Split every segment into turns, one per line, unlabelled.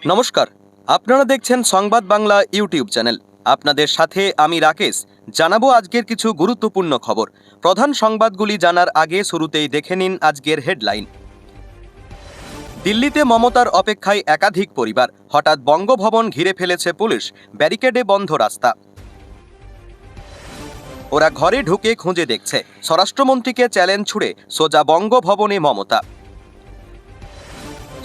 নমস্কার, আপনারা দেখছেন সংবাদ বাংলা ইউটিউব চ্যানেল। আপনাদের সাথে আমি রাকেশ। জানাবো আজকের কিছু গুরুত্বপূর্ণ খবর। প্রধান সংবাদগুলি জানার আগে শুরুতেই দেখে নিন আজকের হেডলাইন। দিল্লিতে মমতার অপেক্ষায় একাধিক পরিবার, হঠাৎ বঙ্গভবন ঘিরে ফেলেছে পুলিশ, ব্যারিকেডে বন্ধ রাস্তা। ওরা ঘরে ঢুকে খুঁজে দেখছে, স্বরাষ্ট্রমন্ত্রীকে চ্যালেঞ্জ ছুড়ে সোজা বঙ্গভবনে মমতা।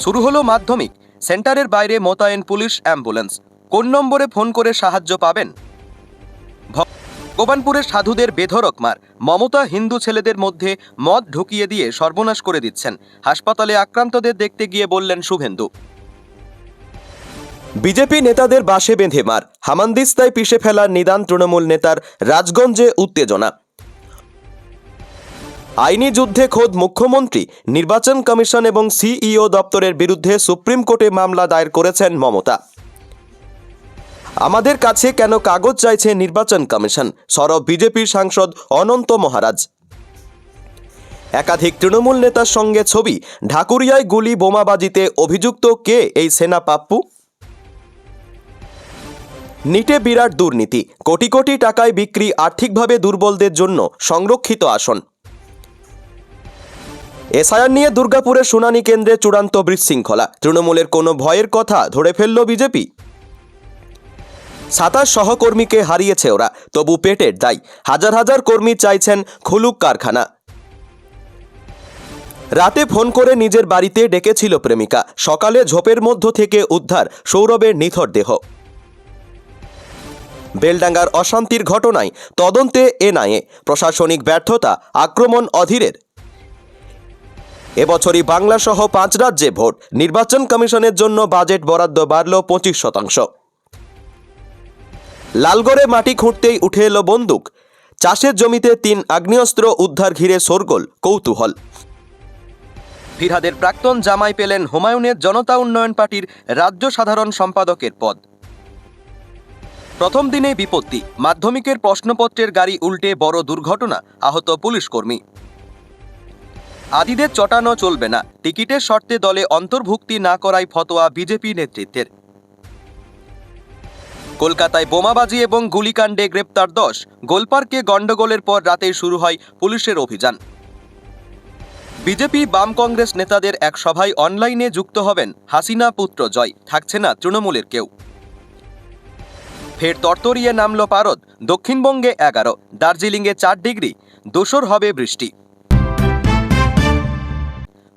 শুরু হলো মাধ্যমিক, সেন্টারের বাইরে মোতায়েন পুলিশ অ্যাম্বুলেন্স। কোন নম্বরে ফোন করে সাহায্য পাবেন? ভগবানপুরের সাধুদের বেধড়ক মার, মমতা হিন্দু ছেলেদের মধ্যে মদ ঢুকিয়ে দিয়ে সর্বনাশ করে দিচ্ছেন। হাসপাতালে আক্রান্তদের দেখতে গিয়ে বললেন শুভেন্দু। বিজেপি নেতাদের বাসে বেঁধে মার, হামানদিস্তায় পিষে ফেলার নিদান তৃণমূল নেতার, রাজগঞ্জে উত্তেজনা। আইনি যুদ্ধে খোদ মুখ্যমন্ত্রী, নির্বাচন কমিশন এবং সিইও দপ্তরের বিরুদ্ধে সুপ্রিম কোর্টে মামলা দায়ের করেছেন মমতা। আমাদের কাছে কেন কাগজ চাইছে নির্বাচন কমিশন, সরব বিজেপির সাংসদ অনন্ত মহারাজ। একাধিক তৃণমূল নেতার সঙ্গে ছবি, ঢাকুরিয়ায় গুলি বোমাবাজিতে অভিযুক্ত কে এই সেনা পাপ্পু? নিটে বিরাট দুর্নীতি, কোটি কোটি টাকায় বিক্রি আর্থিকভাবে দুর্বলদের জন্য সংরক্ষিত আসন। এসআইআর নিয়ে দুর্গাপুরের শুনানি কেন্দ্রে চূড়ান্ত বিশৃঙ্খলা, তৃণমূলের কোনো ভয়ের কথা ধরে ফেলল বিজেপি। 27 সহকর্মীকে হারিয়েছে ওরা, তবু পেটের দায়, হাজার হাজার কর্মী চাইছেন খুলুক কারখানা। রাতে ফোন করে নিজের বাড়িতে ডেকেছিল প্রেমিকা, সকালে ঝোপের মধ্য থেকে উদ্ধার সৌরভের নিথর দেহ। বেলডাঙ্গার অশান্তির ঘটনায় তদন্তে এনআইএ, প্রশাসনিক ব্যর্থতা, আক্রমণ অধীরের। এবছরই বাংলা সহ 5 রাজ্যে ভোট, নির্বাচন কমিশনের জন্য বাজেট বরাদ্দ বাড়ল 25%। লালগড়ে মাটি খুঁড়তেই উঠে এলো বন্দুক, চাষের জমিতে 3 আগ্নেয়াস্ত্র উদ্ধার ঘিরে শোরগোল, কৌতূহল। ফিরহাদের প্রাক্তন জামাই পেলেন হুমায়ুনের জনতা উন্নয়ন পার্টির রাজ্য সাধারণ সম্পাদকের পদ। প্রথম দিনেই বিপত্তি, মাধ্যমিকের প্রশ্নপত্রের গাড়ি উল্টে বড় দুর্ঘটনা, আহত পুলিশ কর্মী। আদিদের চটানো চলবে না, টিকিটের শর্তে দলে অন্তর্ভুক্তি না করায় ফতোয়া বিজেপি নেতৃত্বের। কলকাতায় বোমাবাজি এবং গুলিকাণ্ডে গ্রেপ্তার 10, গোলপার্কে গন্ডগোলের পর রাতেই শুরু হয় পুলিশের অভিযান। বিজেপি বাম কংগ্রেস নেতাদের এক সভায় অনলাইনে যুক্ত হবেন হাসিনা পুত্র জয়, থাকছে না তৃণমূলের কেউ। ফের তরতরিয়ে নামল পারদ, দক্ষিণবঙ্গে 11, দার্জিলিংয়ে 4 ডিগ্রি, দোসর হবে বৃষ্টি।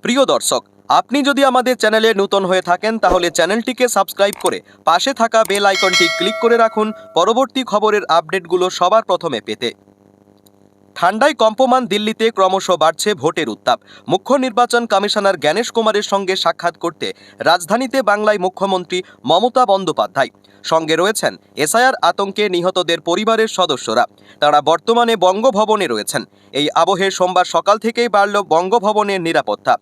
প্রিয় দর্শক, আপনি যদি আমাদের চ্যানেলে নতুন হয়ে থাকেন তাহলে চ্যানেলটিকে সাবস্ক্রাইব করে পাশে থাকা বেল আইকনটি ক্লিক করে রাখুন পরবর্তী খবরের আপডেটগুলো সবার প্রথমে পেতে। ঠান্ডায় কম্পমান দিল্লিতে ক্রমশ বাড়ছে ভোটের উত্তাপ। মুখ্য নির্বাচন কমিশনার জ্ঞানেশ কুমারের সঙ্গে সাক্ষাৎ করতে রাজধানীতে বাংলায় মুখ্যমন্ত্রী মমতা বন্দ্যোপাধ্যায়। সঙ্গে রয়েছেন এসআইআর আতঙ্কে নিহতদের পরিবারের সদস্যরা। তারা বর্তমানে বঙ্গভবনে রয়েছেন। এই আবহে সোমবার সকাল থেকেই বাড়ল বঙ্গভবনের নিরাপত্তা।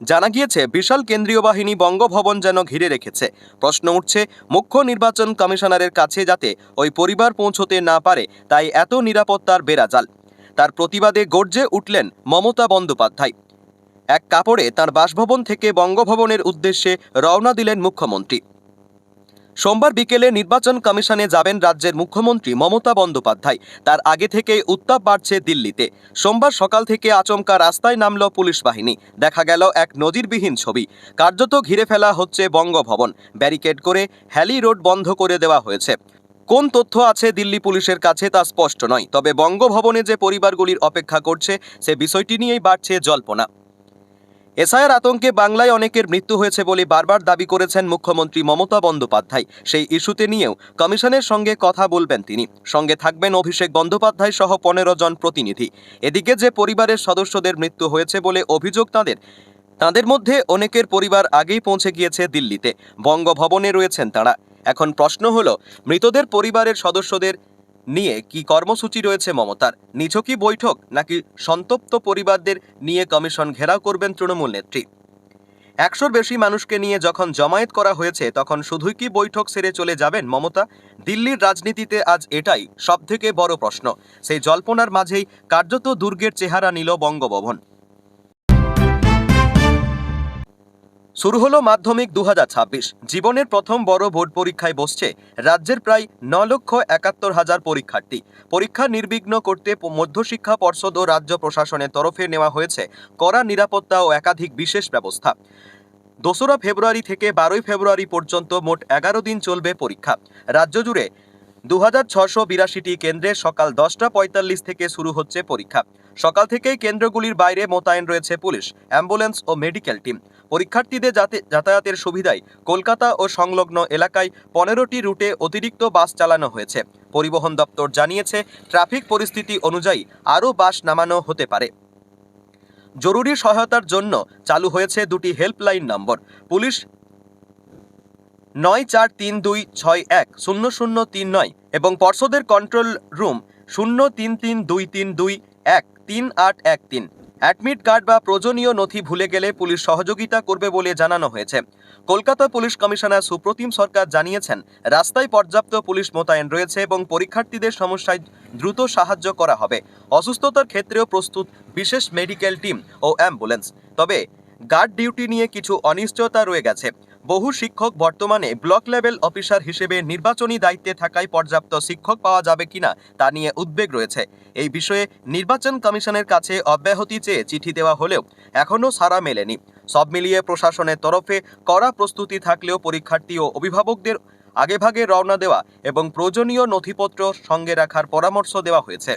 জানা গিয়েছে, বিশাল কেন্দ্রীয় বাহিনী বঙ্গভবন যেন ঘিরে রেখেছে। প্রশ্ন উঠছে, মুখ্য নির্বাচন কমিশনারের কাছে যাতে ওই পরিবার পৌঁছতে না পারে, তাই এত নিরাপত্তার বেড়াজাল। তার প্রতিবাদে গর্জে উঠলেন মমতা বন্দ্যোপাধ্যায়। এক কাপড়ে তার বাসভবন থেকে বঙ্গভবনের উদ্দেশ্যে রওনা দিলেন মুখ্যমন্ত্রী। সোমবার বিকেলে নির্বাচন কমিশনে যাবেন রাজ্যের মুখ্যমন্ত্রী মমতা বন্দ্যোপাধ্যায়। তার আগে থেকেই উত্তাপ বাড়ছে দিল্লিতে। সোমবার সকাল থেকে আচমকা রাস্তায় নামল পুলিশ বাহিনী। দেখা গেল এক নজিরবিহীন ছবি, কার্যত ঘিরে ফেলা হচ্ছে বঙ্গভবন। ব্যারিকেড করে হ্যালি রোড বন্ধ করে দেওয়া হয়েছে। কোন তথ্য আছে দিল্লি পুলিশের কাছে তা স্পষ্ট নয়, তবে বঙ্গভবনে যে পরিবারগুলির অপেক্ষা করছে সে বিষয়টি নিয়েই বাড়ছে জল্পনা। এসআইআর আতঙ্কে বাংলায় অনেকের মৃত্যু হয়েছে বলে বারবার দাবি করেছেন মুখ্যমন্ত্রী মমতা বন্দ্যোপাধ্যায়। সেই ইস্যুতে নিয়েও কমিশনের সঙ্গে কথা বলবেন তিনি। সঙ্গে থাকবেন অভিষেক বন্দ্যোপাধ্যায় সহ 15 জন প্রতিনিধি। এদিকে যে পরিবারের সদস্যদের মৃত্যু হয়েছে বলে অভিযোগ তাদের মধ্যে অনেকের পরিবার আগেই পৌঁছে গিয়েছে দিল্লিতে, বঙ্গভবনে রয়েছেন তারা। এখন প্রশ্ন হলো, মৃতদের পরিবারের সদস্যদের নিয়ে কি কর্মসূচি রয়েছে মমতার? নিছকই বৈঠক, নাকি সন্তপ্ত পরিবারদের নিয়ে কমিশন ঘেরাও করবেন তৃণমূল নেত্রী? 100-র বেশি মানুষকে নিয়ে যখন জমায়েত করা হয়েছে, তখন শুধুই কি বৈঠক সেরে চলে যাবেন মমতা? দিল্লির রাজনীতিতে আজ এটাই সবথেকে বড় প্রশ্ন। সেই জল্পনার মাঝেই কার্যত দুর্গের চেহারা নিল বঙ্গভবন। শুরু হলো মাধ্যমিক 2026। জীবনের প্রথম বড় বোর্ড পরীক্ষায় বসছে রাজ্যের প্রায় 9,71,000 পরীক্ষার্থী। পরীক্ষা নির্বিঘ্ন করতে মধ্যশিক্ষা পর্ষদ ও রাজ্য প্রশাসনের তরফে নেওয়া হয়েছে কড়া নিরাপত্তা ও একাধিক বিশেষ ব্যবস্থা। 2রা ফেব্রুয়ারি থেকে 12ই ফেব্রুয়ারি পর্যন্ত মোট 11 দিন চলবে পরীক্ষা। রাজ্য জুড়ে 2682টি কেন্দ্রে সকাল 10:45 থেকে শুরু হচ্ছে পরীক্ষা। সকাল থেকেই কেন্দ্রগুলির বাইরে মোতায়েন রয়েছে পুলিশ, অ্যাম্বুলেন্স ও মেডিকেল টিম। পরীক্ষার্থীদের যাতায়াতের সুবিধায় কলকাতা ও সংলগ্ন এলাকায় 15টি রুটে অতিরিক্ত বাস চালানো হয়েছে। পরিবহন দপ্তর জানিয়েছে, ট্রাফিক পরিস্থিতি অনুযায়ী আরও বাস নামানো হতে পারে। জরুরি সহায়তার জন্য চালু হয়েছে 2টি হেল্পলাইন নম্বর। পুলিশ 9432610039 এবং পর্ষদের কন্ট্রোল রুম 033232133813। অ্যাডমিট কার্ড বা প্রয়োজনীয় নথি ভুলে গেলে পুলিশ সহযোগিতা করবে বলে জানানো হয়েছে। কলকাতা পুলিশ কমিশনার সুপ্রতিম সরকার জানিয়েছেন, রাস্তায় পর্যাপ্ত পুলিশ মোতায়েন রয়েছে এবং পরীক্ষার্থীদের সমস্যায় দ্রুত সাহায্য করা হবে। অসুস্থতার ক্ষেত্রেও প্রস্তুত বিশেষ মেডিকেল টিম ও অ্যাম্বুলেন্স। তবে গার্ড ডিউটি নিয়ে কিছু অনিশ্চয়তা রয়ে গেছে। বহু শিক্ষক বর্তমানে ব্লক লেভেল অফিসার হিসেবে নির্বাচনী দায়িত্বে থাকায় পর্যাপ্ত শিক্ষক পাওয়া যাবে কিনা তা নিয়ে উদ্বেগ রয়েছে। এই বিষয়ে নির্বাচন কমিশনের কাছে অব্যাহতি চেয়ে চিঠি দেওয়া হলেও এখনও সাড়া মেলেনি। সব মিলিয়ে প্রশাসনের তরফে কড়া প্রস্তুতি থাকলেও পরীক্ষার্থী ও অভিভাবকদের আগেভাগে রওনা দেওয়া এবং প্রয়োজনীয় নথিপত্র সঙ্গে রাখার পরামর্শ দেওয়া হয়েছে।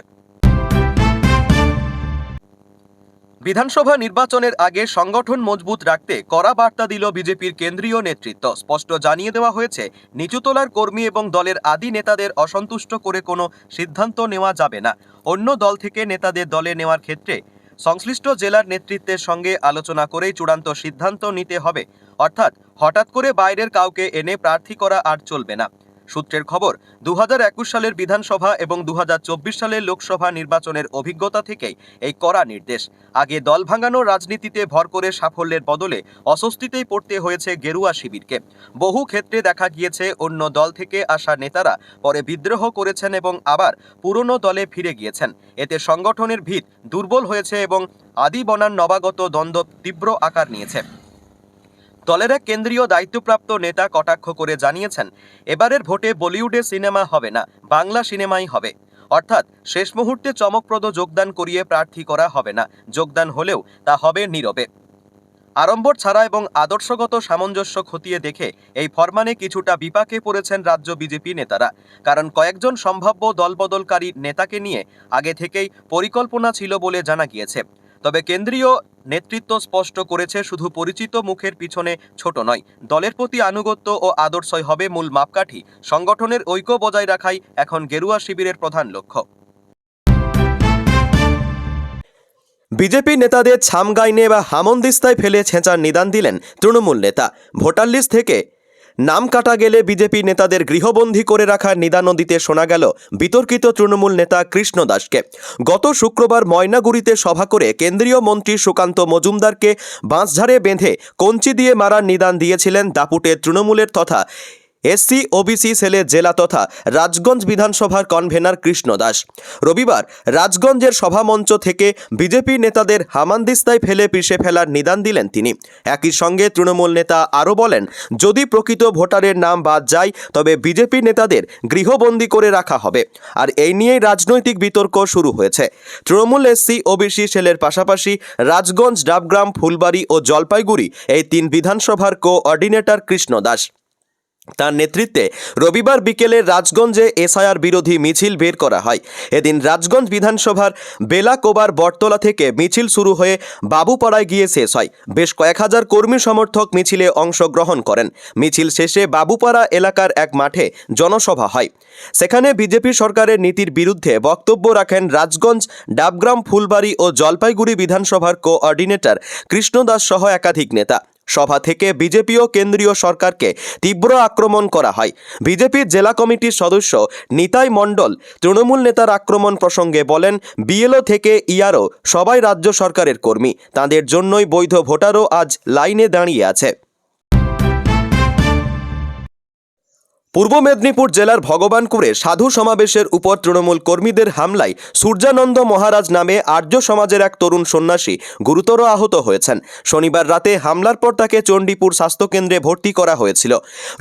বিধানসভা নির্বাচনের আগে সংগঠন মজবুত রাখতে কড়া বার্তা দিল বিজেপির কেন্দ্রীয় নেতৃত্ব। স্পষ্ট জানিয়ে দেওয়া হয়েছে, নিচুতলার কর্মী এবং দলের আদি নেতাদের অসন্তুষ্ট করে কোনো সিদ্ধান্ত নেওয়া যাবে না। অন্য দল থেকে নেতাদের দলে নেওয়ার ক্ষেত্রে সংশ্লিষ্ট জেলার নেতৃত্বের সঙ্গে আলোচনা করেই চূড়ান্ত সিদ্ধান্ত নিতে হবে। অর্থাৎ হঠাৎ করে বাইরের কাউকে এনে প্রার্থী করা আর চলবে না। সূত্রের খবর, 2021 সালের বিধানসভা এবং 2024 সালের লোকসভা নির্বাচনের অভিজ্ঞতা থেকেই এই কড়া নির্দেশ। আগে দল ভাঙানোর রাজনীতিতে ভর করে সাফল্যের বদলে অস্বস্তিতেই পড়তে হয়েছে গেরুয়া শিবিরকে। বহু ক্ষেত্রে দেখা গিয়েছে অন্য দল থেকে আসা নেতারা পরে বিদ্রোহ করেছেন এবং আবার পুরনো দলে ফিরে গিয়েছেন। এতে সংগঠনের ভিত দুর্বল হয়েছে এবং আদি বনাম নবাগত দ্বন্দ্ব তীব্র আকার নিয়েছে। দলের এক কেন্দ্রীয় দায়িত্বপ্রাপ্ত নেতা কটাক্ষ করে জানিয়েছেন, এবারের ভোটে বলিউডে সিনেমা হবে না, বাংলা সিনেমাই হবে। অর্থাৎ শেষ মুহূর্তে চমকপ্রদ যোগদান করিয়ে প্রার্থী করা হবে না, যোগদান হলেও তা হবে নীরবে। আড়ম্বর ছাড়া এবং আদর্শগত সামঞ্জস্য খতিয়ে দেখে এই ফরমানে কিছুটা বিপাকে পড়েছেন রাজ্য বিজেপি নেতারা। কারণ কয়েকজন সম্ভাব্য দলবদলকারী নেতাকে নিয়ে আগে থেকেই পরিকল্পনা ছিল বলে জানা গিয়েছে। তবে কেন্দ্রীয় নেতৃত্ব স্পষ্ট করেছে, শুধু পরিচিত মুখের পিছনে ছোট নয়, দলের প্রতি আনুগত্য ও আদর্শই হবে মূল মাপকাঠি। সংগঠনের ঐক্য বজায় রাখাই এখন গেরুয়া শিবিরের প্রধান লক্ষ্য। বিজেপি নেতাদের ছামগাইনে বা হামনদিস্তায় ফেলে ছেঁচার নিদান দিলেন তৃণমূল নেতা। ভোটার লিস্ট থেকে নাম কাটা গেলে বিজেপি নেতাদের গৃহবন্দী করে রাখার নিদানও দিতে শোনা গেল বিতর্কিত তৃণমূল নেতা কৃষ্ণ দাসকে। গত শুক্রবার ময়নাগুড়িতে সভা করে কেন্দ্রীয় মন্ত্রী সুকান্ত মজুমদারকে বাঁশঝাড়ে বেঁধে কঞ্চি দিয়ে মারার নিদান দিয়েছিলেন দাপুটের তৃণমূলের তথা এসসি ওবিসি সেলের জেলা তথা রাজগঞ্জ বিধানসভার কনভেনার কৃষ্ণ দাস। রবিবার রাজগঞ্জের সভামঞ্চ থেকে বিজেপি নেতাদের হামানদিস্তায় ফেলে পিষে ফেলার নিদান দিলেন তিনি। একই সঙ্গে তৃণমূল নেতা আরও বলেন, যদি প্রকৃত ভোটারের নাম বাদ যায় তবে বিজেপি নেতাদের গৃহবন্দী করে রাখা হবে। আর এই নিয়েই রাজনৈতিক বিতর্ক শুরু হয়েছে। তৃণমূল এসসি ওবিসি সেলের পাশাপাশি রাজগঞ্জ, ডাবগ্রাম, ফুলবাড়ি ও জলপাইগুড়ি এই 3 বিধানসভার কোঅর্ডিনেটর কৃষ্ণ দাস। তার নেতৃত্বে রবিবার বিকেলে রাজগঞ্জে এসআইআর বিরোধী মিছিল বের করা হয়। এদিন রাজগঞ্জ বিধানসভার বেলাকোবার বটতলা থেকে মিছিল শুরু হয়ে বাবুপাড়ায় গিয়ে শেষ হয়। বেশ কয়েক হাজার কর্মী সমর্থক মিছিলে অংশগ্রহণ করেন। মিছিল শেষে বাবুপাড়া এলাকার এক মাঠে জনসভা হয়। সেখানে বিজেপি সরকারের নীতির বিরুদ্ধে বক্তব্য রাখেন রাজগঞ্জ, ডাবগ্রাম, ফুলবাড়ি ও জলপাইগুড়ি বিধানসভার কোঅর্ডিনেটর কৃষ্ণ দাস সহ একাধিক নেতা। সভা থেকে বিজেপি ও কেন্দ্রীয় সরকারকে তীব্র আক্রমণ করা হয়। বিজেপির জেলা কমিটির সদস্য নিতাই মণ্ডল তৃণমূল নেতার আক্রমণ প্রসঙ্গে বলেন, বিএলও থেকে ইআরও সবাই রাজ্য সরকারের কর্মী, তাদের জন্যই বৈধ ভোটারও আজ লাইনে দাঁড়িয়ে আছে। পূর্ব মেদিনীপুর জেলার ভগবানপুরে সাধু সমাবেশের উপর তৃণমূল কর্মীদের হামলায় সূর্যানন্দ মহারাজ নামে আর্য সমাজের এক তরুণ সন্ন্যাসী গুরুতর আহত হয়েছেন। শনিবার রাতে হামলার পর তাকে চণ্ডীপুর স্বাস্থ্যকেন্দ্রে ভর্তি করা হয়েছিল।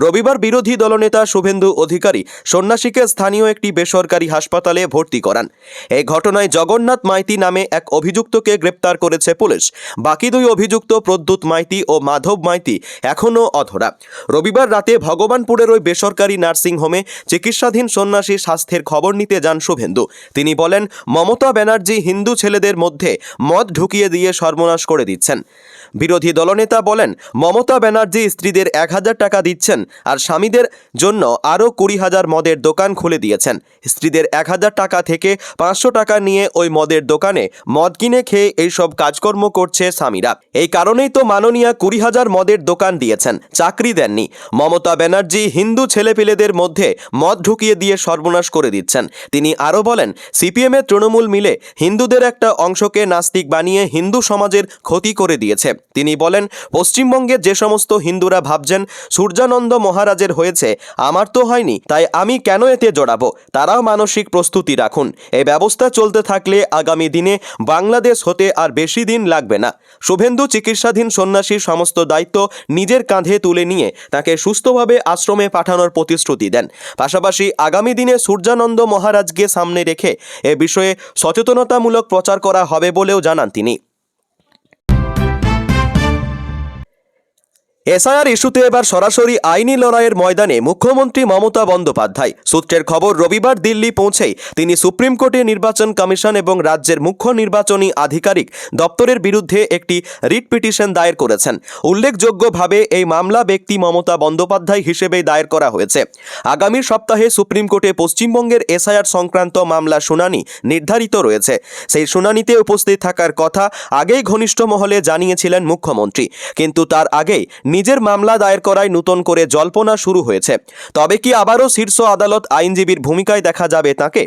রবিবার বিরোধী দলনেতা শুভেন্দু অধিকারী সন্ন্যাসীকে স্থানীয় একটি বেসরকারি হাসপাতালে ভর্তি করান। এই ঘটনায় জগন্নাথ মাইতি নামে এক অভিযুক্তকে গ্রেপ্তার করেছে পুলিশ। বাকি দুই অভিযুক্ত প্রদ্যুৎ মাইতি ও মাধব মাইতি এখনও অধরা। রবিবার রাতে ভগবানপুরের ওই বেসরকারি নার্সিংহোমে চিকিৎসাধীন সন্ন্যাসীর স্বাস্থ্যের খবর নিতে যান শুভেন্দু। তিনি বলেন, মমতা ব্যানার্জি হিন্দু ছেলেদের মধ্যে মদ ঢুকিয়ে দিয়ে সর্বনাশ করে দিচ্ছেন। বিরোধী দলনেতা বলেন, মমতা ব্যানার্জি স্ত্রীদের 1,000 টাকা দিচ্ছেন আর স্বামীদের জন্য আরও 20,000 মদের দোকান খুলে দিয়েছেন। স্ত্রীদের 1,000 টাকা থেকে 500 টাকা নিয়ে ওই মদের দোকানে মদ কিনে খেয়ে এইসব কাজকর্ম করছে স্বামীরা। এই কারণেই তো মাননীয়া 20,000 মদের দোকান দিয়েছেন, চাকরি দেননি। মমতা ব্যানার্জি হিন্দু ছেলেপিলেদের মধ্যে মদ ঢুকিয়ে দিয়ে সর্বনাশ করে দিচ্ছেন। তিনি আরও বলেন, সিপিএমের তৃণমূল মিলে হিন্দুদের একটা অংশকে নাস্তিক বানিয়ে হিন্দু সমাজের ক্ষতি করে দিয়েছে। তিনি বলেন, পশ্চিমবঙ্গের যে সমস্ত হিন্দুরা ভাবছেন সূর্যানন্দ মহারাজের হয়েছে, আমার তো হয়নি, তাই আমি কেন এতে জড়াবো? তারাও মানসিক প্রস্তুতি রাখুন। এই ব্যবস্থা চলতে থাকলে আগামী দিনে বাংলাদেশ হতে আর বেশি দিন লাগবে না। শুভেন্দু চিকিৎসাধীন সন্ন্যাসীর সমস্ত দায়িত্ব নিজের কাঁধে তুলে নিয়ে তাকে সুস্থভাবে আশ্রমে পাঠানোর প্রতিশ্রুতি দেন। পাশাপাশি আগামী দিনে সূর্যানন্দ মহারাজকে সামনে রেখে এ বিষয়ে সচেতনতামূলক প্রচার করা হবে বলেও জানান তিনি। এসআইআর ইস্যুতে এবার সরাসরি আইনি লড়াইয়ের ময়দানে মুখ্যমন্ত্রী মমতা বন্দ্যোপাধ্যায়। সূত্রের খবর, রবিবার দিল্লি পৌঁছেই তিনি সুপ্রিম কোর্টে নির্বাচন কমিশন এবং রাজ্যের মুখ্য নির্বাচনী আধিকারিক দপ্তরের বিরুদ্ধে একটি রিট পিটিশন দায়ের করেছেন। উল্লেখযোগ্যভাবে এই মামলা ব্যক্তি মমতা বন্দ্যোপাধ্যায় হিসেবেই দায়ের করা হয়েছে। আগামী সপ্তাহে সুপ্রিম কোর্টে পশ্চিমবঙ্গের এসআইআর সংক্রান্ত মামলা শুনানি নির্ধারিত রয়েছে। সেই শুনানিতে উপস্থিত থাকার কথা আগেই ঘনিষ্ঠ মহলে জানিয়েছিলেন মুখ্যমন্ত্রী, কিন্তু তার আগেই নিজের মামলা দায়ের করায় নতুন করে জল্পনা শুরু হয়েছে। তবে কি আবারও শীর্ষ আদালত আইনজীবীর ভূমিকায় দেখা যাবে তাকে?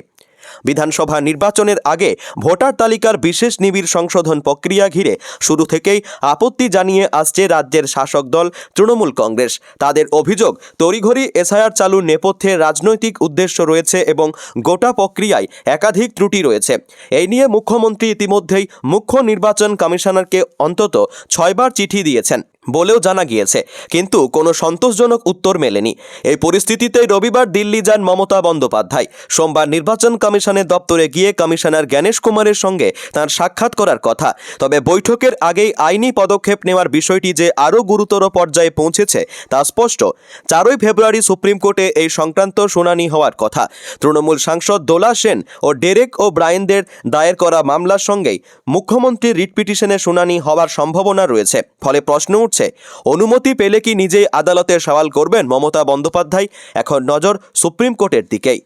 বিধানসভা নির্বাচনের আগে ভোটার তালিকার বিশেষ নিবিড় সংশোধন প্রক্রিয়া ঘিরে শুরু থেকেই আপত্তি জানিয়ে আসছে রাজ্যের শাসক দল তৃণমূল কংগ্রেস। তাদের অভিযোগ, তড়িঘড়ি এসআইআর চালুর নেপথ্যে রাজনৈতিক উদ্দেশ্য রয়েছে এবং গোটা প্রক্রিয়ায় একাধিক ত্রুটি রয়েছে। এই নিয়ে মুখ্যমন্ত্রী ইতিমধ্যেই মুখ্য নির্বাচন কমিশনারকে অন্তত 6 বার চিঠি দিয়েছেন বলেও জানা গিয়েছে, কিন্তু কোনো সন্তোষজনক উত্তর মেলেনি। এই পরিস্থিতিতে রবিবার দিল্লি যান মমতা বন্দ্যোপাধ্যায়। সোমবার নির্বাচন কমিশনের দপ্তরে গিয়ে কমিশনার জ্ঞানেশ কুমারের সঙ্গে তাঁর সাক্ষাৎ করার কথা। তবে বৈঠকের আগেই আইনি পদক্ষেপ নেওয়ার বিষয়টি যে আরও গুরুতর পর্যায়ে পৌঁছেছে তা স্পষ্ট। 4 ফেব্রুয়ারি সুপ্রিম কোর্টে এই সংক্রান্ত শুনানি হওয়ার কথা। তৃণমূল সাংসদ দোলা সেন ও ডেরেক ও ব্রায়েনদের দায়ের করা মামলার সঙ্গেই মুখ্যমন্ত্রীর রিট পিটিশনের শুনানি হওয়ার সম্ভাবনা রয়েছে। ফলে প্রশ্ন উঠছে, অনুমতি পেলে কি নিজেই আদালতে সওয়াল করবেন মমতা বন্দ্যোপাধ্যায়? এখন নজর সুপ্রিম কোর্টের দিকেই।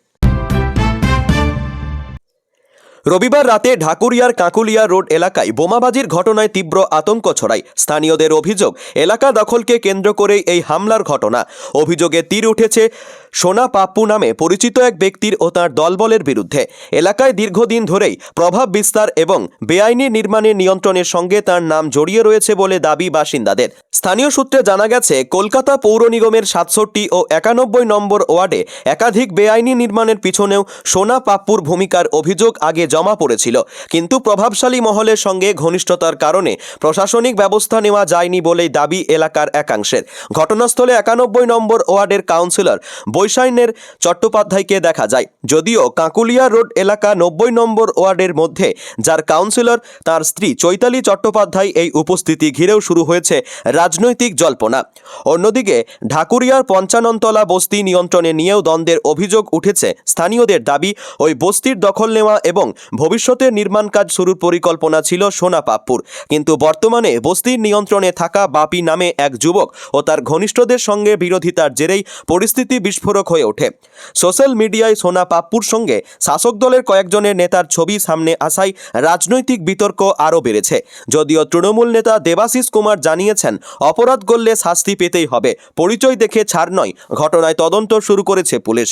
রবিবার রাতে ঢাকুরিয়ার কাকুলিয়া রোড এলাকায় বোমাবাজির ঘটনায় তীব্র আতঙ্ক ছড়ায়। স্থানীয়দের অভিযোগ, এলাকা দখলকে কেন্দ্র করেই এই হামলার ঘটনা। অভিযোগে তীর উঠেছে সোনা পাপ্পু নামে পরিচিত এক ব্যক্তির ও তাঁর দলবলের বিরুদ্ধে। এলাকায় দীর্ঘদিন ধরেই প্রভাব বিস্তার এবং বেআইনি নির্মাণের নিয়ন্ত্রণের সঙ্গে তার নাম জড়িয়ে রয়েছে বলে দাবি বাসিন্দাদের। স্থানীয় সূত্রে জানা গেছে, কলকাতা পৌর নিগমের 67 ও 91 নম্বর ওয়ার্ডে একাধিক বেআইনি নির্মাণের পিছনেও সোনা পাপ্পুর ভূমিকার অভিযোগ আগে জমা পড়েছিল, কিন্তু প্রভাবশালী মহলের সঙ্গে ঘনিষ্ঠতার কারণে প্রশাসনিক ব্যবস্থা নেওয়া যায়নি বলেই দাবি এলাকার একাংশের। ঘটনাস্থলে 91 নম্বর ওয়ার্ডের কাউন্সিলর বৈশাইনের চট্টোপাধ্যায়কে দেখা যায়। যদিও কাকুলিয়া রোড এলাকা 90 নম্বর ওয়ার্ডের মধ্যে যার কাউন্সিলর তার স্ত্রী চৈতালি চট্টোপাধ্যায়, এই উপস্থিতি ঘিরেও শুরু হয়েছে রাজনৈতিক জল্পনা। অন্যদিকে ঢাকুরিয়ার 55 তলা বস্তি নিয়ন্ত্রণে নিয়েও দ্বন্দ্বের অভিযোগ উঠেছে। স্থানীয়দের দাবি, ওই বস্তির দখল নেওয়া এবং ভবিষ্যতে নির্মাণ কাজ শুরুর পরিকল্পনা ছিল সোনা পাপ্পুর, কিন্তু বর্তমানে বস্তির নিয়ন্ত্রণে থাকা বাপি নামে এক যুবক ও তার ঘনিষ্ঠদের সঙ্গে বিরোধিতার জেরেই পরিস্থিতি বিস্ফোরক হয়ে ওঠে। সোশ্যাল মিডিয়ায় সোনা পাপ্পুর সঙ্গে শাসক দলের কয়েকজনের নেতার ছবি সামনে আসায় রাজনৈতিক বিতর্ক আরও বেড়েছে। যদিও তৃণমূল নেতা দেবাশিস কুমার জানিয়েছেন, অপরাধ করলে শাস্তি পেতেই হবে, পরিচয় দেখে ছাড় নয়। ঘটনায় তদন্ত শুরু করেছে পুলিশ।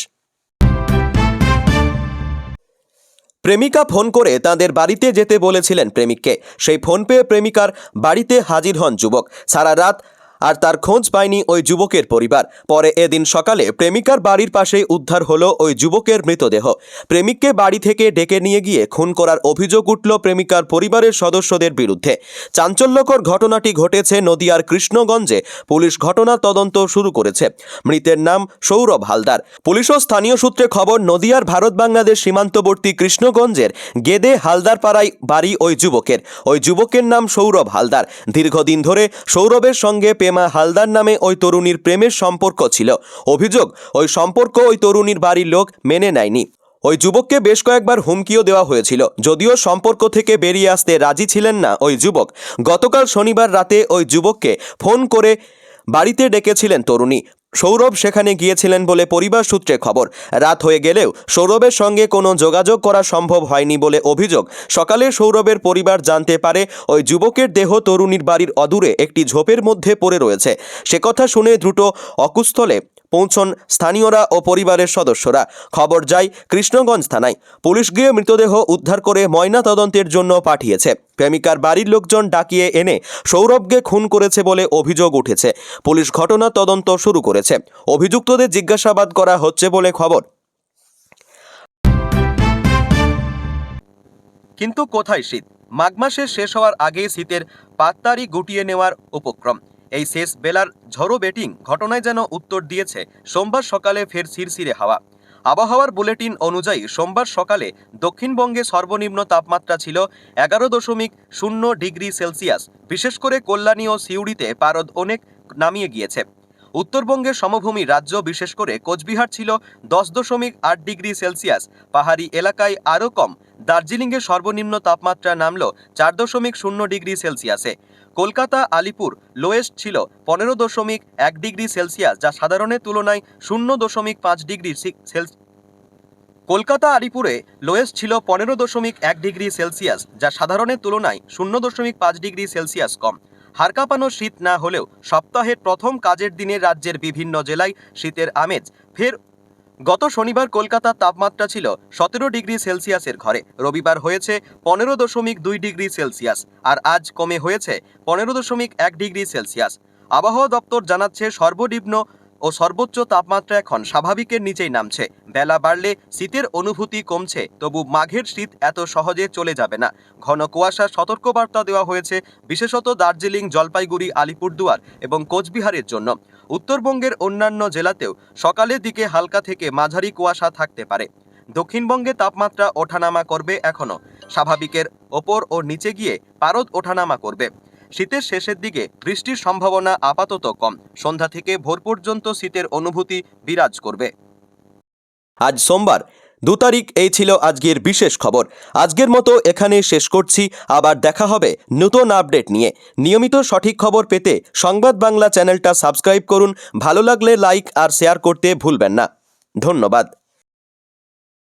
প্রেমিকা ফোন করে তাদের বাড়িতে যেতে বলেছিলেন প্রেমিককে। সেই ফোন পেয়ে প্রেমিকার বাড়িতে হাজির হন যুবক। সারা রাত আর তার খোঁজ পায়নি ওই যুবকের পরিবার। পরে এদিন সকালে প্রেমিকার বাড়ির পাশেই উদ্ধার হলো ওই যুবকের মৃতদেহ। প্রেমিককে বাড়ি থেকে ডেকে নিয়ে গিয়ে খুন করার অভিযোগ উঠল প্রেমিকার পরিবারের সদস্যদের বিরুদ্ধে। চাঞ্চল্যকর ঘটনাটি ঘটেছে নদিয়ার কৃষ্ণগঞ্জে। পুলিশ ঘটনার তদন্ত শুরু করেছে। মৃতের নাম সৌরভ হালদার। পুলিশ ও স্থানীয় সূত্রে খবর, নদিয়ার ভারত বাংলাদেশ সীমান্তবর্তী কৃষ্ণগঞ্জের গেদে হালদার পাড়ায় বাড়ি ওই যুবকের। ওই যুবকের নাম সৌরভ হালদার। দীর্ঘদিন ধরে সৌরভের সঙ্গে পেমা হালদার নামে ওই তরুণীর প্রেমের সম্পর্ক ছিল। অভিযোগ, ওই সম্পর্ক ওই তরুণীর বাড়ির লোক মেনে নেয়নি। ওই যুবককে বেশ কয়েকবার হুমকিও দেওয়া হয়েছিল। যদিও সম্পর্ক থেকে বেরিয়ে আসতে রাজি ছিলেন না ওই যুবক। গতকাল শনিবার রাতে ওই যুবককে ফোন করে বাড়িতে ডেকেছিলেন তরুণী। সৌরভ সেখানে গিয়েছিলেন বলে পরিবার সূত্রে খবর। রাত হয়ে গেলেও সৌরভের সঙ্গে কোনো যোগাযোগ করা সম্ভব হয়নি বলে অভিযোগ। সকালে সৌরভের পরিবার জানতে পারে ওই যুবকের দেহ তরুণীর বাড়ির অদূরে একটি ঝোপের মধ্যে পড়ে রয়েছে। সে কথা শুনে দ্রুত অকুস্থলে পৌঁছন স্থানীয়রা ও পরিবারের সদস্যরা। খবর যায় কৃষ্ণগঞ্জ থানায়। পুলিশ গিয়ে মৃতদেহ উদ্ধার করে ময়না তদন্তের জন্য পাঠিয়েছে। প্রেমিকার বাড়ির লোকজন ডাকিয়ে এনে সৌরভকে খুন করেছে বলে অভিযোগ উঠেছে। পুলিশ ঘটনা তদন্ত শুরু করেছে। অভিযুক্তদের জিজ্ঞাসাবাদ করা হচ্ছে বলে খবর। কিন্তু কোথায় শীত? মাঘ মাসে শেষ হওয়ার আগেই শীতের পাততাড়ি গুটিয়ে নেওয়ার উপক্রম। এই শেষ বেলার ঝড়ো বেটিং ঘটনায় যেন উত্তর দিয়েছে সোমবার সকালে ফের শিরশিরে হাওয়া। আবহাওয়ার বুলেটিন অনুযায়ী সোমবার সকালে দক্ষিণবঙ্গে সর্বনিম্ন তাপমাত্রা ছিল 11.0 ডিগ্রি সেলসিয়াস। বিশেষ করে কল্যাণী ও সিউড়িতে পারদ অনেক নামিয়ে গিয়েছে। উত্তরবঙ্গের সমভূমি রাজ্য বিশেষ করে কোচবিহার ছিল 10.8 ডিগ্রি সেলসিয়াস। পাহাড়ি এলাকায় আরও কম। দার্জিলিংয়ে সর্বনিম্ন তাপমাত্রা নামল 4.0 ডিগ্রি সেলসিয়াসে। কলকাতা আলিপুর লোয়েস্ট ছিল 15.1 ডিগ্রি সেলসিয়াস, যা সাধারণের তুলনায় 0.5 ডিগ্রি সেলসিয়াস। কলকাতা আলিপুরে লোয়েস্ট ছিল 15.1 ডিগ্রি সেলসিয়াস, যা সাধারণের তুলনায় 0.5 ডিগ্রি সেলসিয়াস কম। হাড়কাঁপানো শীত না হলেও সপ্তাহের প্রথম কাজের দিনে রাজ্যের বিভিন্ন জেলায় শীতের আমেজ ফের। গত শনিবার কলকাতার তাপমাত্রা ছিল 17 ডিগ্রি সেলসিয়াসের ঘরে। রবিবার হয়েছে 15.2 ডিগ্রি সেলসিয়াস, আর আজ কমে হয়েছে 15.1 ডিগ্রি সেলসিয়াস। আবহাওয়া দপ্তর জানাচ্ছে সর্বনিম্ন ও সর্বোচ্চ তাপমাত্রা এখন স্বাভাবিকের নিচেই নামছে। বেলা বাড়লে শীতের অনুভূতি কমছে, তবু মাঘের শীত এত সহজে চলে যাবে না। ঘন কুয়াশার সতর্কবার্তা দেওয়া হয়েছে বিশেষত দার্জিলিং, জলপাইগুড়ি, আলিপুরদুয়ার এবং কোচবিহারের জন্য। উত্তরবঙ্গের অন্যান্য জেলাতেও সকালের দিকে হালকা থেকে মাঝারি কুয়াশা থাকতে পারে। দক্ষিণবঙ্গে তাপমাত্রা ওঠানামা করবে এখনও। স্বাভাবিকের ওপর ও নিচে গিয়ে পারদ ওঠানামা করবে। শীতের শেষের দিকে বৃষ্টির সম্ভাবনা আপাতত কম। সন্ধ্যা থেকে ভোর পর্যন্ত শীতের অনুভূতি বিরাজ করবে। আজ সোমবার 2 তারিখ। এই ছিল আজকের বিশেষ খবর। আজকের মতো এখানে শেষ করছি। আবার দেখা হবে নতুন আপডেট নিয়ে। নিয়মিত সঠিক খবর পেতে সংবাদ বাংলা চ্যানেলটা সাবস্ক্রাইব করুন। ভালো লাগলে লাইক আর শেয়ার করতে ভুলবেন না। ধন্যবাদ।